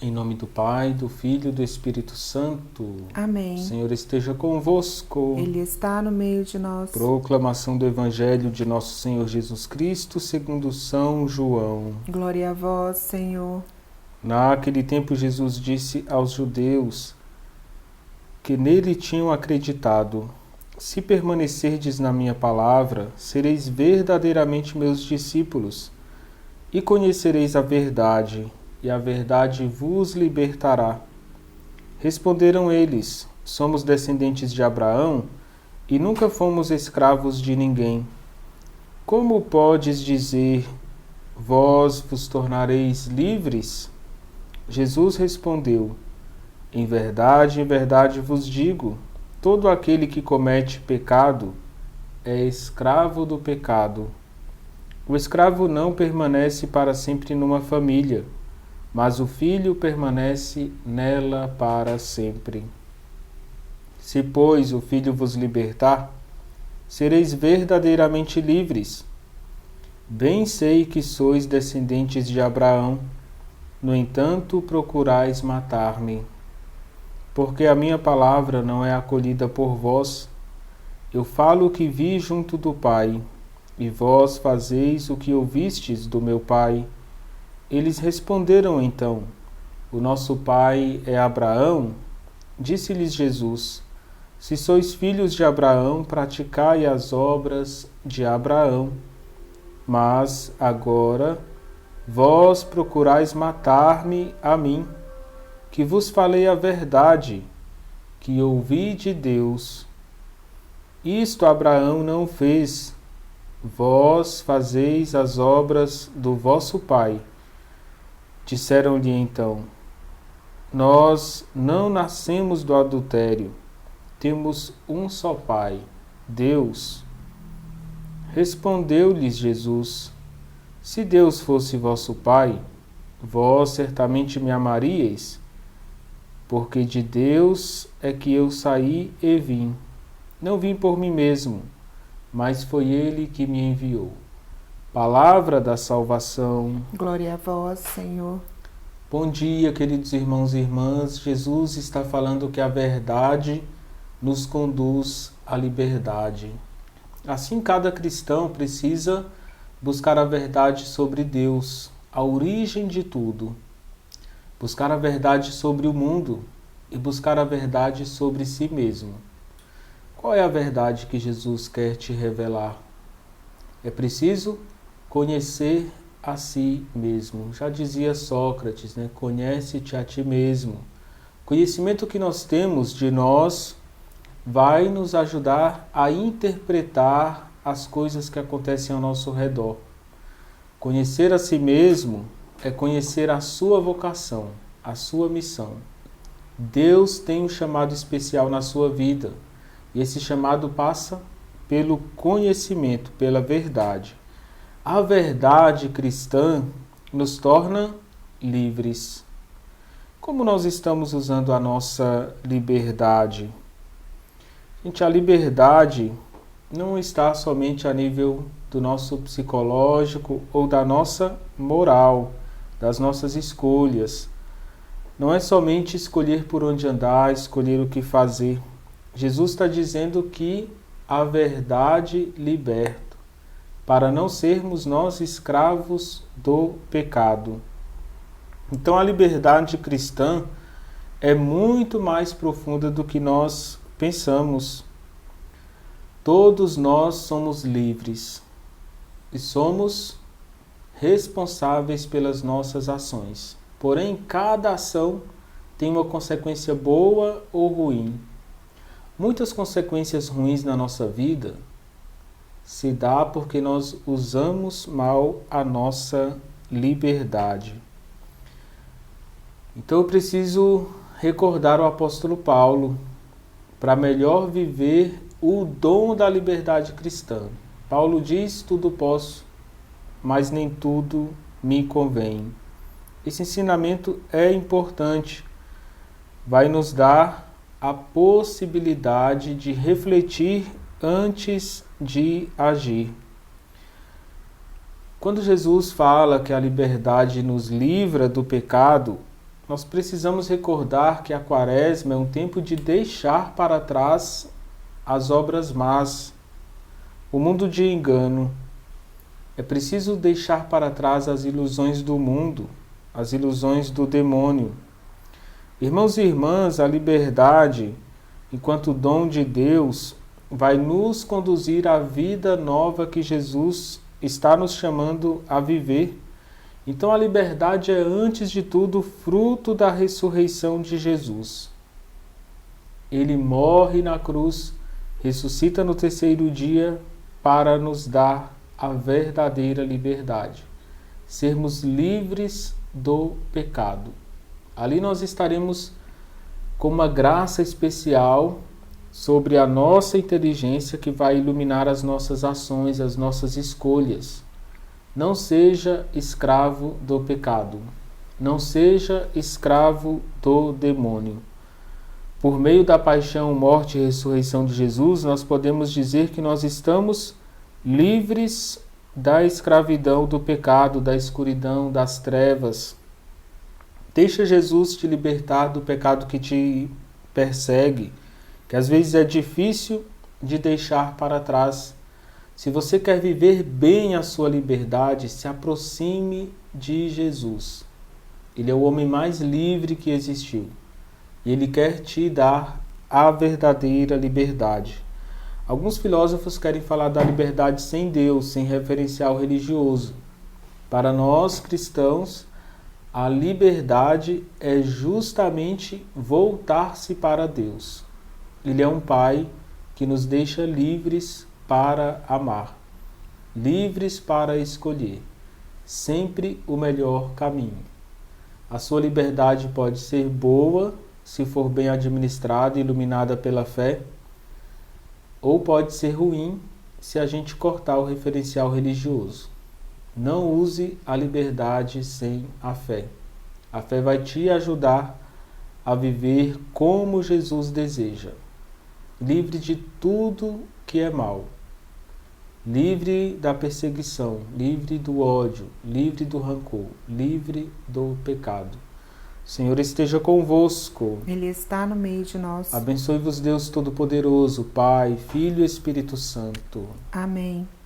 Em nome do Pai, do Filho e do Espírito Santo. Amém. O Senhor esteja convosco. Ele está no meio de nós. Proclamação do Evangelho de nosso Senhor Jesus Cristo, segundo São João. Glória a vós, Senhor. Naquele tempo Jesus disse aos judeus que nele tinham acreditado: se permanecerdes na minha palavra, sereis verdadeiramente meus discípulos, e conhecereis a verdade, e a verdade vos libertará. Responderam eles: somos descendentes de Abraão e nunca fomos escravos de ninguém. Como podes dizer, vós vos tornareis livres? Jesus respondeu: em verdade vos digo, todo aquele que comete pecado é escravo do pecado. O escravo não permanece para sempre numa família, mas o filho permanece nela para sempre. Se, pois, o filho vos libertar, sereis verdadeiramente livres. Bem sei que sois descendentes de Abraão, no entanto procurais matar-me. Porque a minha palavra não é acolhida por vós. Eu falo o que vi junto do Pai, e vós fazeis o que ouvistes do meu Pai. Eles responderam então: o nosso pai é Abraão? Disse-lhes Jesus: se sois filhos de Abraão, praticai as obras de Abraão. Mas agora vós procurais matar-me a mim, que vos falei a verdade, que ouvi de Deus. Isto Abraão não fez. Vós fazeis as obras do vosso pai. Disseram-lhe então: nós não nascemos do adultério, temos um só Pai, Deus. Respondeu-lhes Jesus: se Deus fosse vosso Pai, vós certamente me amaríeis, porque de Deus é que eu saí e vim. Não vim por mim mesmo, mas foi Ele que me enviou. Palavra da salvação. Glória a vós, Senhor. Bom dia, queridos irmãos e irmãs. Jesus está falando que a verdade nos conduz à liberdade. Assim, cada cristão precisa buscar a verdade sobre Deus, a origem de tudo. Buscar a verdade sobre o mundo e buscar a verdade sobre si mesmo. Qual é a verdade que Jesus quer te revelar? É preciso conhecer a si mesmo. Já dizia Sócrates, né? Conhece-te a ti mesmo. O conhecimento que nós temos de nós vai nos ajudar a interpretar as coisas que acontecem ao nosso redor. Conhecer a si mesmo é conhecer a sua vocação, a sua missão. Deus tem um chamado especial na sua vida, e esse chamado passa pelo conhecimento, pela verdade. A verdade cristã nos torna livres. Como nós estamos usando a nossa liberdade? Gente, a liberdade não está somente a nível do nosso psicológico ou da nossa moral, das nossas escolhas. Não é somente escolher por onde andar, escolher o que fazer. Jesus está dizendo que a verdade liberta, para não sermos nós escravos do pecado. Então a liberdade cristã é muito mais profunda do que nós pensamos. Todos nós somos livres e somos responsáveis pelas nossas ações. Porém, cada ação tem uma consequência boa ou ruim. Muitas consequências ruins na nossa vida se dá porque nós usamos mal a nossa liberdade. Então eu preciso recordar o apóstolo Paulo para melhor viver o dom da liberdade cristã. Paulo diz: tudo posso, mas nem tudo me convém. Esse ensinamento é importante. Vai nos dar a possibilidade de refletir antes de agir. Quando Jesus fala que a liberdade nos livra do pecado, nós precisamos recordar que a Quaresma é um tempo de deixar para trás as obras más, o mundo de engano. É preciso deixar para trás as ilusões do mundo, as ilusões do demônio. Irmãos e irmãs, a liberdade, enquanto dom de Deus, vai nos conduzir à vida nova que Jesus está nos chamando a viver. Então a liberdade é, antes de tudo, fruto da ressurreição de Jesus. Ele morre na cruz, ressuscita no terceiro dia para nos dar a verdadeira liberdade. Sermos livres do pecado. Ali nós estaremos com uma graça especial sobre a nossa inteligência que vai iluminar as nossas ações, as nossas escolhas. Não seja escravo do pecado. Não seja escravo do demônio. Por meio da paixão, morte e ressurreição de Jesus, nós podemos dizer que nós estamos livres da escravidão do pecado, da escuridão, das trevas. Deixa Jesus te libertar do pecado que te persegue, que às vezes é difícil de deixar para trás. Se você quer viver bem a sua liberdade, se aproxime de Jesus. Ele é o homem mais livre que existiu. E ele quer te dar a verdadeira liberdade. Alguns filósofos querem falar da liberdade sem Deus, sem referencial religioso. Para nós cristãos, a liberdade é justamente voltar-se para Deus. Ele é um Pai que nos deixa livres para amar, livres para escolher, sempre o melhor caminho. A sua liberdade pode ser boa, se for bem administrada e iluminada pela fé, ou pode ser ruim, se a gente cortar o referencial religioso. Não use a liberdade sem a fé. A fé vai te ajudar a viver como Jesus deseja, livre de tudo que é mal. Livre da perseguição, livre do ódio, livre do rancor, livre do pecado. O Senhor esteja convosco. Ele está no meio de nós. Abençoe-vos Deus Todo-Poderoso, Pai, Filho e Espírito Santo. Amém.